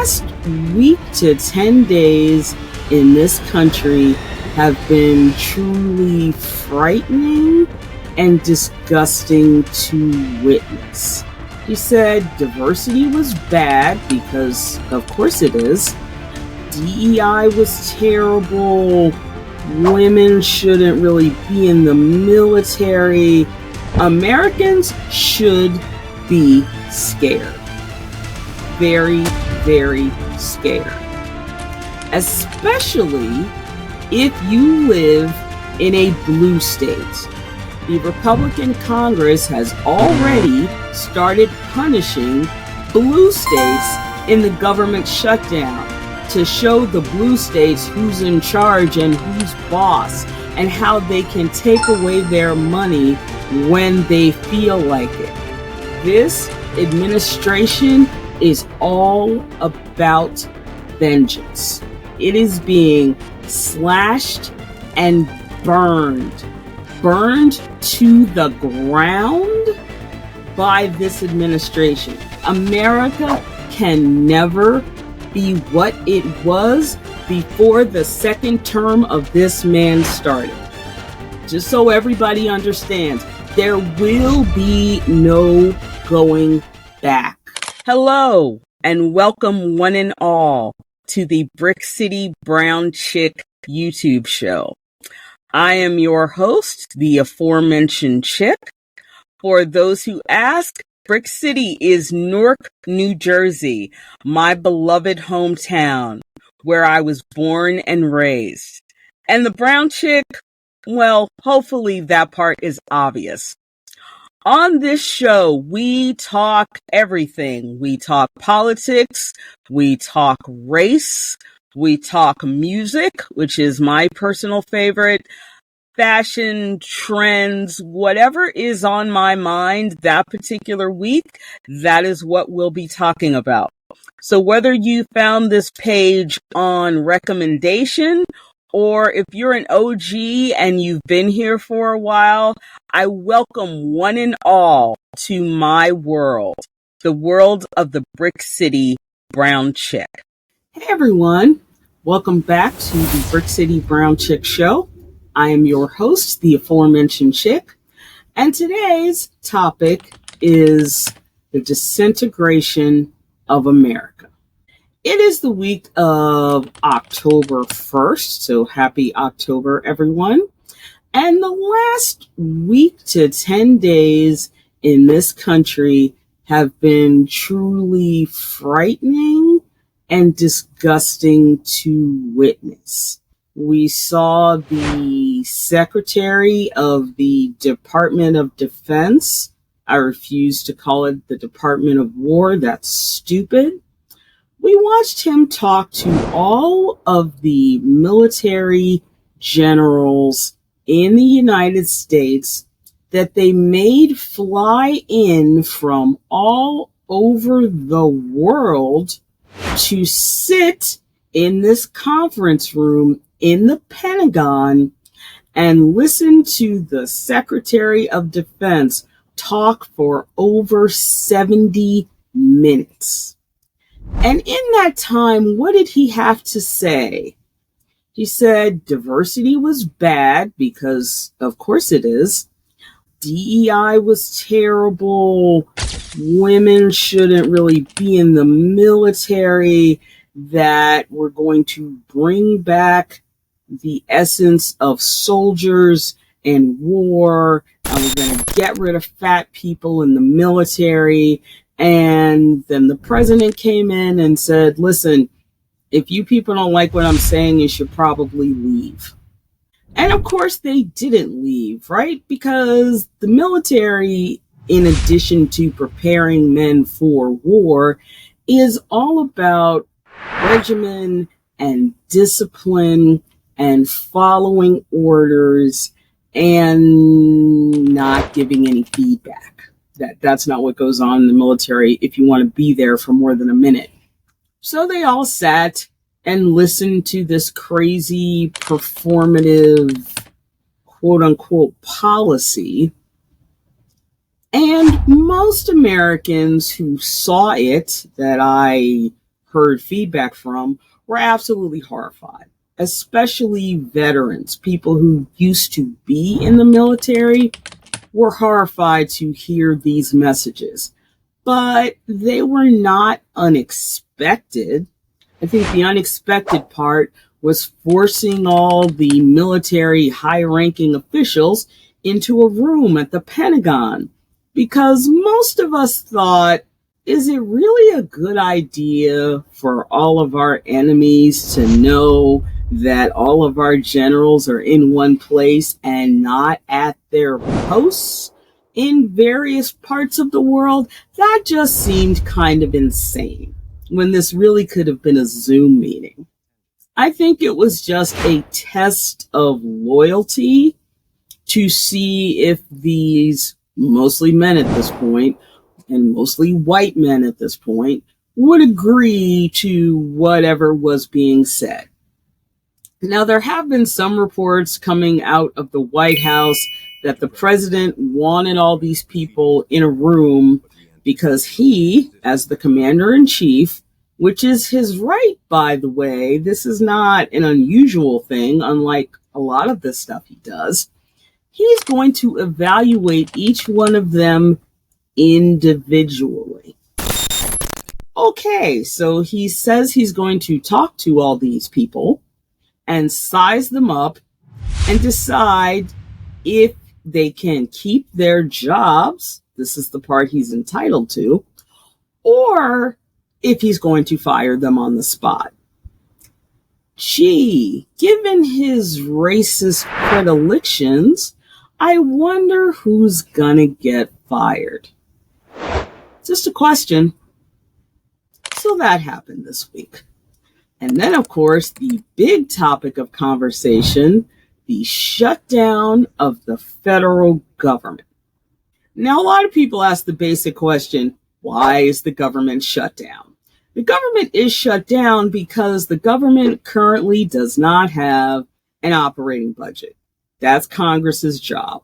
last week to 10 days in this country have been truly frightening and disgusting to witness. He said diversity was bad because, of course it is. DEI was terrible. Women shouldn't really be in the military. Americans should be scared. Very, very scared. Especially if you live in a blue state. The Republican Congress has already started punishing blue states in the government shutdown to show the blue states who's in charge and who's boss and how they can take away their money when they feel like it. This administration is all about vengeance. It is being slashed and burned to the ground by this administration. America can never be what it was before the second term of this man started. Just so everybody understands, there will be no going back. Hello, and welcome one and all to the Brick City Brown Chick YouTube show. I am your host, the aforementioned Chick. For those who ask, Brick City is Newark, New Jersey, my beloved hometown, where I was born and raised. And the Brown Chick, well, hopefully that part is obvious. On this show, we talk everything. We talk politics, we talk race, we talk music, which is my personal favorite, fashion, trends, whatever is on my mind that particular week, that is what we'll be talking about. So whether you found this page on recommendation or if you're an OG and you've been here for a while, I welcome one and all to my world, the world of the Brick City Brown Chick. Hey everyone, welcome back to the Brick City Brown Chick show. I am your host, the aforementioned Chick, and today's topic is the disintegration of America. It is the week of October 1st, so happy October, everyone. And the last week to 10 days in this country have been truly frightening and disgusting to witness. We saw the Secretary of the Department of Defense. I refuse to call it the Department of War. That's stupid. We watched him talk to all of the military generals in the United States that they made fly in from all over the world to sit in this conference room in the Pentagon and listen to the Secretary of Defense talk for over 70 minutes. And in that time, what did he have to say? He said diversity was bad because, of course it is. DEI was terrible. Women shouldn't really be in the military. That we're going to bring back the essence of soldiers and war. And we're going to get rid of fat people in the military. And then the president came in and said, listen, if you people don't like what I'm saying, you should probably leave. And of course they didn't leave, right? Because the military, in addition to preparing men for war, is all about regimen and discipline and following orders and not giving any feedback. That's not what goes on in the military if you want to be there for more than a minute. So they all sat and listened to this crazy performative quote unquote policy. And most Americans who saw it, that I heard feedback from were absolutely horrified, especially veterans. People who used to be in the military were horrified to hear these messages, but they were not unexpected. I think the unexpected part was forcing all the military high-ranking officials into a room at the Pentagon, because most of us thought, is it really a good idea for all of our enemies to know that all of our generals are in one place and not at their posts in various parts of the world? That just seemed kind of insane, when this really could have been a Zoom meeting. I think it was just a test of loyalty to see if these mostly men at this point, and mostly white men at this point, would agree to whatever was being said. Now, there have been some reports coming out of the White House that the president wanted all these people in a room because he, as the commander-in-chief, which is his right, by the way, this is not an unusual thing, unlike a lot of the stuff he does, he's going to evaluate each one of them individually. Okay, so he says he's going to talk to all these people and size them up and decide if they can keep their jobs. This is the part he's entitled to, or if he's going to fire them on the spot. Gee, given his racist predilections, I wonder who's gonna get fired. Just a question. So that happened this week. And then, of course, the big topic of conversation, the shutdown of the federal government. Now, a lot of people ask the basic question, why is the government shut down? The government is shut down because the government currently does not have an operating budget. That's Congress's job.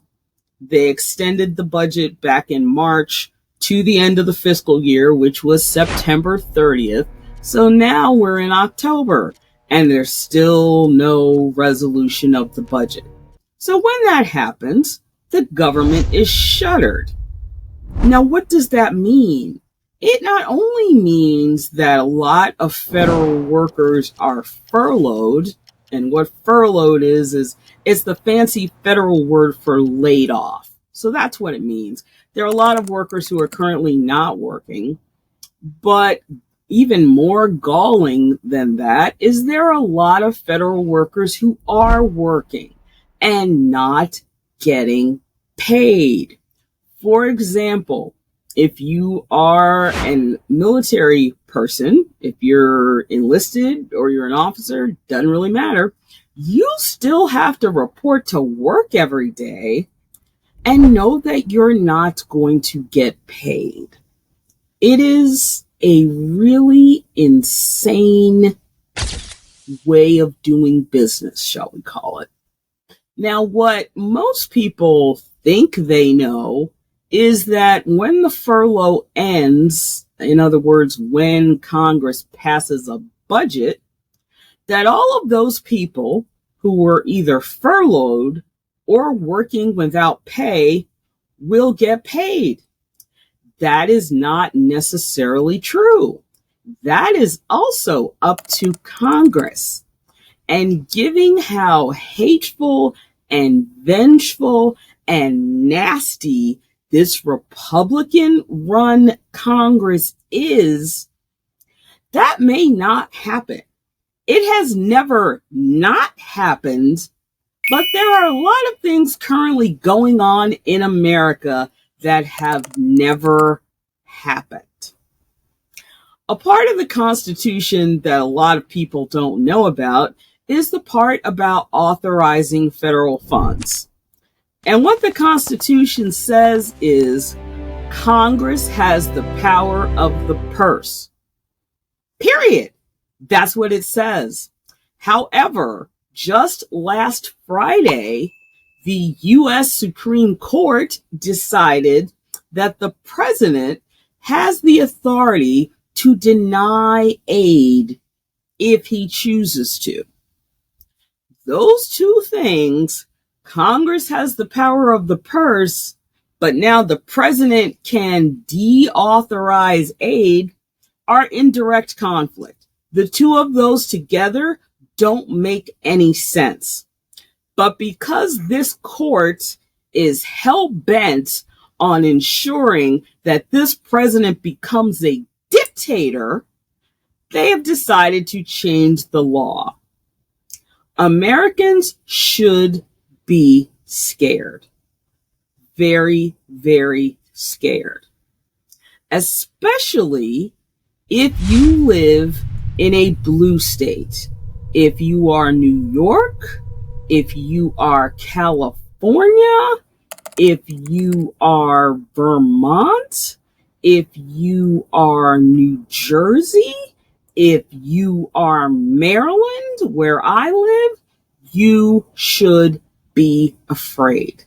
They extended the budget back in March to the end of the fiscal year, which was September 30th. So now we're in October, and there's still no resolution of the budget. So when that happens, the government is shuttered. Now, what does that mean? It not only means that a lot of federal workers are furloughed, and what furloughed is it's the fancy federal word for laid off. So that's what it means. There are a lot of workers who are currently not working, but even more galling than that is there are a lot of federal workers who are working and not getting paid. For example, if you are a military person, if you're enlisted or you're an officer, doesn't really matter, you still have to report to work every day and know that you're not going to get paid. It is a really insane way of doing business, shall we call it. Now, what most people think they know is that when the furlough ends, in other words, when Congress passes a budget, that all of those people who were either furloughed or working without pay will get paid. That is not necessarily true. That is also up to Congress. And given how hateful and vengeful and nasty this Republican-run Congress is, that may not happen. It has never not happened, but there are a lot of things currently going on in America that have never happened. A part of the Constitution that a lot of people don't know about is the part about authorizing federal funds. And what the Constitution says is Congress has the power of the purse. Period. That's what it says. However, just last Friday, the U.S. Supreme Court decided that the president has the authority to deny aid if he chooses to. Those two things, Congress has the power of the purse, but now the president can deauthorize aid, are in direct conflict. The two of those together don't make any sense. But because this court is hell-bent on ensuring that this president becomes a dictator, they have decided to change the law. Americans should be scared. Very, very scared. Especially if you live in a blue state. If you are New York, if you are California, if you are Vermont, if you are New Jersey, if you are Maryland, where I live, you should be afraid.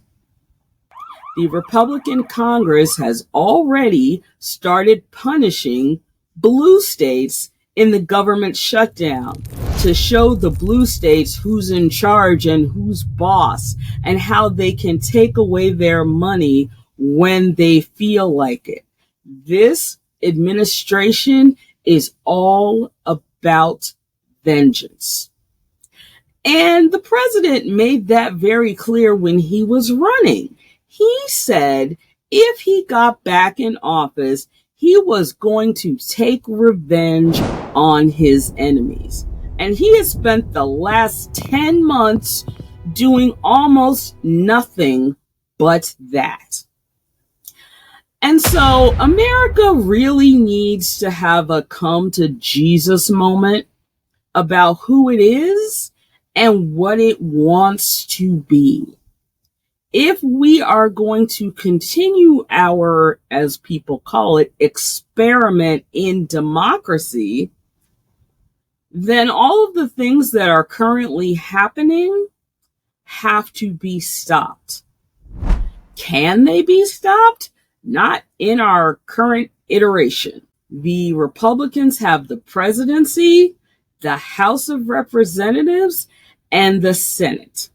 The Republican Congress has already started punishing blue states in the government shutdown to show the blue states who's in charge and who's boss and how they can take away their money when they feel like it. This administration is all about vengeance. And the president made that very clear when he was running. He said if he got back in office, he was going to take revenge on his enemies. And he has spent the last 10 months doing almost nothing but that. And so America really needs to have a come to Jesus moment about who it is and what it wants to be. If we are going to continue our, as people call it, experiment in democracy, then all of the things that are currently happening have to be stopped. Can they be stopped? Not in our current iteration. The Republicans have the presidency, the House of Representatives, and the Senate.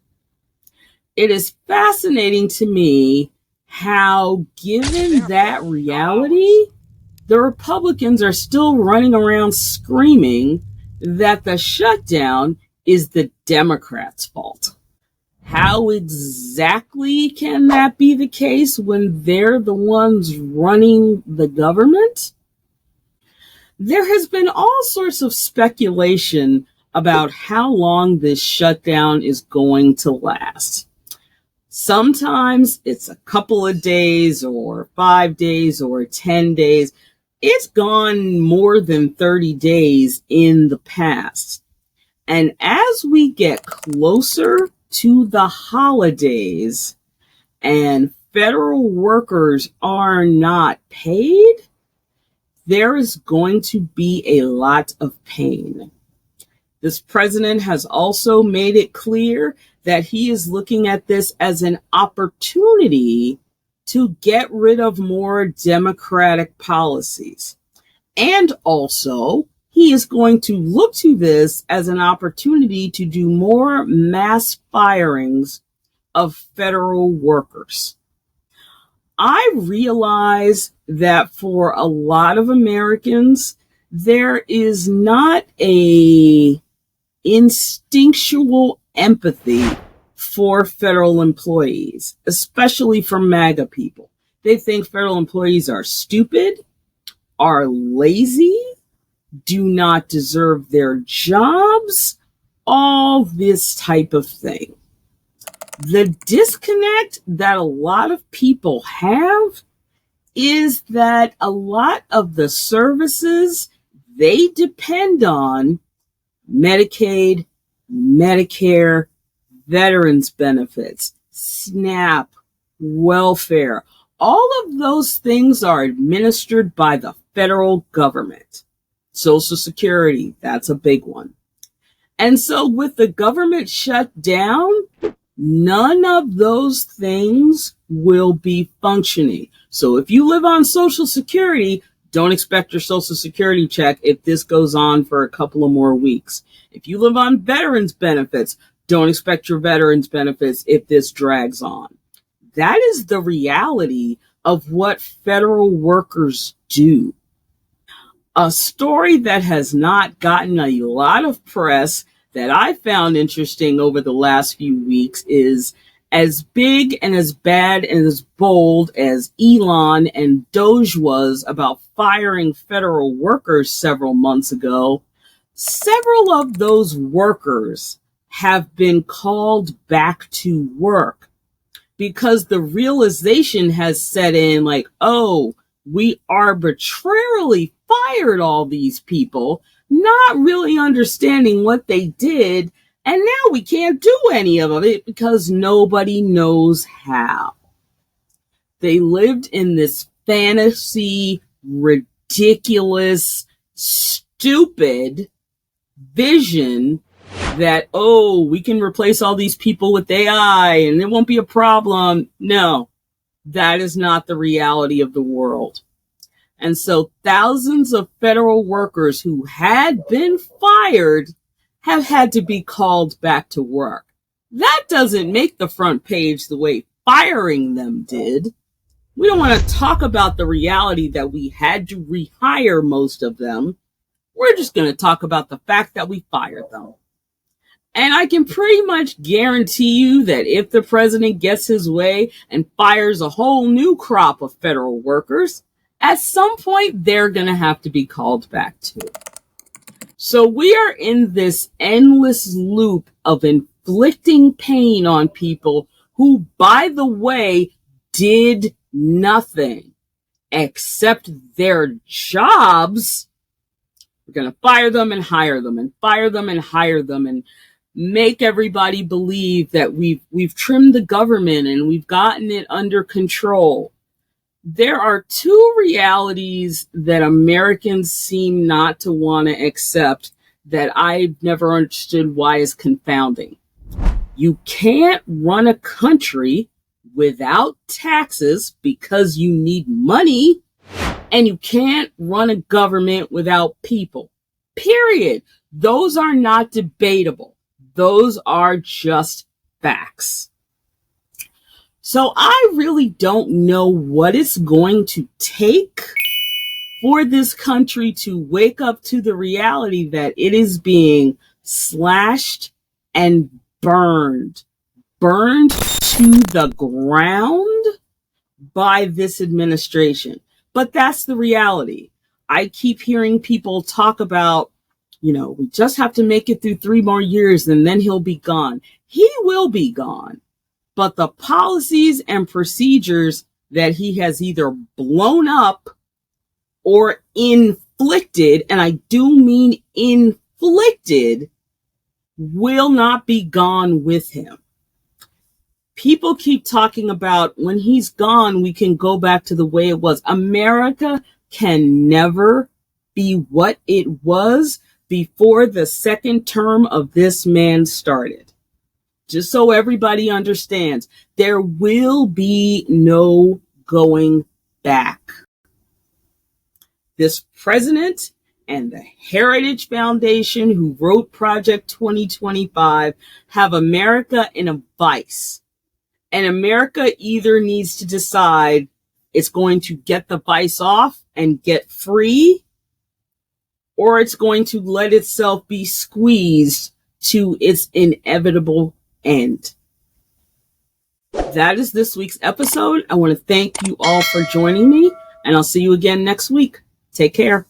It is fascinating to me how, given that reality, the Republicans are still running around screaming that the shutdown is the Democrats' fault. How exactly can that be the case when they're the ones running the government? There has been all sorts of speculation about how long this shutdown is going to last. Sometimes it's a couple of days or 5 days or 10 days. It's gone more than 30 days in the past. And as we get closer to the holidays and federal workers are not paid, there is going to be a lot of pain. This president has also made it clear that he is looking at this as an opportunity to get rid of more democratic policies. And also, he is going to look to this as an opportunity to do more mass firings of federal workers. I realize that for a lot of Americans, there is not a instinctual empathy for federal employees, especially for Maga people. They think federal employees are stupid, are lazy, do not deserve their jobs, all this type of thing. The disconnect that a lot of people have is that a lot of the services they depend on, Medicaid, Medicare, veterans benefits, SNAP, welfare, all of those things are administered by the federal government. Social Security, that's a big one. And so with the government shut down, none of those things will be functioning. So if you live on Social Security, don't expect your Social Security check if this goes on for a couple of more weeks. If you live on veterans benefits, don't expect your veterans benefits if this drags on. That is the reality of what federal workers do. A story that has not gotten a lot of press that I found interesting over the last few weeks is, as big and as bad and as bold as Elon and Doge was about firing federal workers several months ago, several of those workers have been called back to work because the realization has set in like, oh, we arbitrarily fired all these people, not really understanding what they did. And now we can't do any of it because nobody knows how. They lived in this fantasy, ridiculous, stupid vision that, oh, we can replace all these people with AI and it won't be a problem. No, that is not the reality of the world. And so thousands of federal workers who had been fired have had to be called back to work. That doesn't make the front page the way firing them did. We don't want to talk about the reality that we had to rehire most of them. We're just going to talk about the fact that we fired them. And I can pretty much guarantee you that if the president gets his way and fires a whole new crop of federal workers, at some point they're going to have to be called back too. So we are in this endless loop of inflicting pain on people who, by the way, did nothing except their jobs. We're going to fire them and hire them and fire them and hire them and make everybody believe that we've trimmed the government and we've gotten it under control. There are two realities that Americans seem not to want to accept that I've never understood why is confounding. You can't run a country without taxes because you need money, and you can't run a government without people. Period. Those are not debatable. Those are just facts. So I really don't know what it's going to take for this country to wake up to the reality that it is being slashed and burned to the ground by this administration. But that's the reality. I keep hearing people talk about, we just have to make it through 3 more years and then he'll be gone. He will be gone. But the policies and procedures that he has either blown up or inflicted, and I do mean inflicted, will not be gone with him. People keep talking about when he's gone, we can go back to the way it was. America can never be what it was before the second term of this man started. Just so everybody understands, there will be no going back. This president and the Heritage Foundation, who wrote Project 2025, have America in a vice. And America either needs to decide it's going to get the vice off and get free, or it's going to let itself be squeezed to its inevitable end. That is this week's episode. I want to thank you all for joining me, and I'll see you again next week. Take care.